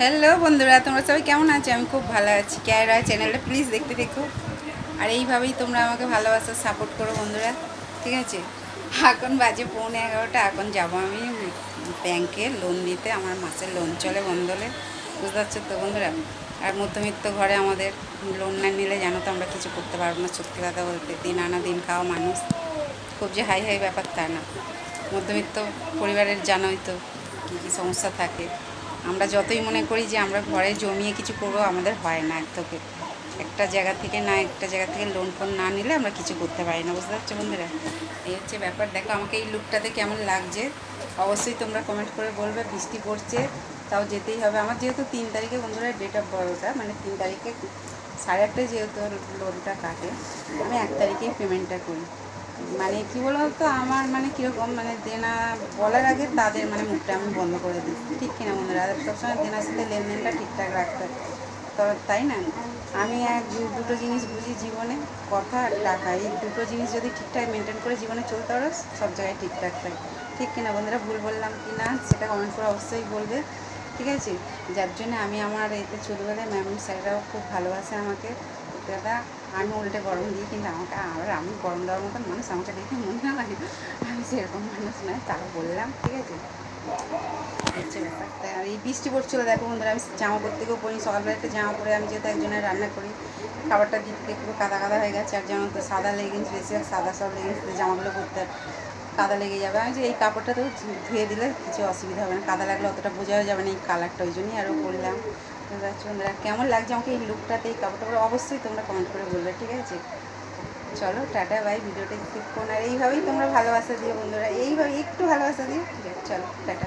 Hello বন্ধুরা, তোমরা সবাই কেমন আছো? আমি খুব ভালো আছি। কেয়ার রায় চ্যানেলটা প্লিজ দেখতে দেখো, আর এইভাবেই তোমরা আমাকে ভালোবাসা সাপোর্ট করো বন্ধুরা, ঠিক আছে? এখন বাজে 11:45। এখন যাবো আমি ব্যাংকে লোন দিতে। আমার মাসের লোন চলে বন্ধলে, বুঝতে পারছো তো বন্ধুরা? আর মধ্যবিত্ত ঘরে আমাদের লোন না নিলে জানো তো আমরা কিছু করতে পারবো না। সত্যি কথা বলতে, দিন আনা দিন খাওয়া মানুষ, খুব যে হাই হাই ব্যাপার তা না। মধ্যবিত্ত পরিবারের জানোই তো কী কী সমস্যা থাকে। আমরা যতই মনে করি যে আমরা ঘরে জমিয়ে কিছু করবো, আমাদের হয় না। একদমই একটা জায়গা থেকে লোন ফোন না নিলে আমরা কিছু করতে পারি না, বুঝতে পারছো বন্ধুরা? এই হচ্ছে ব্যাপার। দেখো আমাকে এই লুকটাতে কেমন লাগছে অবশ্যই তোমরা কমেন্ট করে বলবে। বৃষ্টি পড়ছে, তাও যেতেই হবে আমার, যেহেতু 3 তারিখে বন্ধুরা ডেট অফ বার্থটা, মানে 3 তারিখে 8:30 যেহেতু লোনটা কাটে, আমি 1 তারিখেই পেমেন্টটা করি। মানে কী বলো তো, আমার মানে কীরকম, মানে দেনা বলার আগে তাদের মানে মুখটা আমি বন্ধ করে দিই, ঠিক কিনা বন্ধুরা? আর সবসময় দেনার সাথে লেনদেনটা ঠিকঠাক রাখতে হয়, তবে তাই না? আমি দুটো জিনিস বুঝি জীবনে, কথা আর টাকা। এই দুটো জিনিস যদি ঠিকঠাক মেনটেন করে জীবনে চলতে পারো, সব জায়গায় ঠিকঠাক থাকে, ঠিক কিনা বন্ধুরা? ভুল বললাম কি না সেটা কমেন্ট করে অবশ্যই বলবে, ঠিক আছে? যার জন্য আমি আমার এতে ছোটোবেলায় ম্যাম স্যাররাও খুব ভালোবাসে আমাকে। দাদা, আমি উল্টে গরম দিই, কিন্তু আমাকে আমি গরম দেওয়ার মতন মানুষ আমাকে দেখে মনে হয় আমি সেরকম মানুষ নয়, তাও বললাম, ঠিক আছে? হচ্ছে ব্যাপারটা। আর এই বৃষ্টি পড়ছিলো, দেখো বন্ধুরা, আমি জামা পরতে গিয়েও পরি। সকালবেলা একটা জামা পরে আমি যেহেতু একজনের রান্না করি, খাবারটা দিতে একটু কাদা কাদা হয়ে গেছে। আর যেমন তো সাদা লেগিংস, বেশিরভাগ সাদা সব লেগিংস জামাগুলো পরতে কাদা লেগে যাবে। আমি যে এই কাপড়টা তো ধুয়ে দিলে কিছু অসুবিধা হবে না, কাদা লাগলে অতটা বোঝাও যাবে না এই কালারটা, ওই জন্যই আরও বললাম। বুঝতে পারছো বন্ধুরা? কেমন লাগছে আমাকে এই লুকটাতে, এই কাপড়টা পরে অবশ্যই তোমরা কমেন্ট করে বলবে, ঠিক আছে? চলো টাটা বাই, ভিডিওটা স্কিপ করো। আর এইভাবেই তোমরা ভালোবাসা দিও বন্ধুরা, এইভাবে একটু ভালোবাসা দিও, ঠিক আছে? চলো টাটা।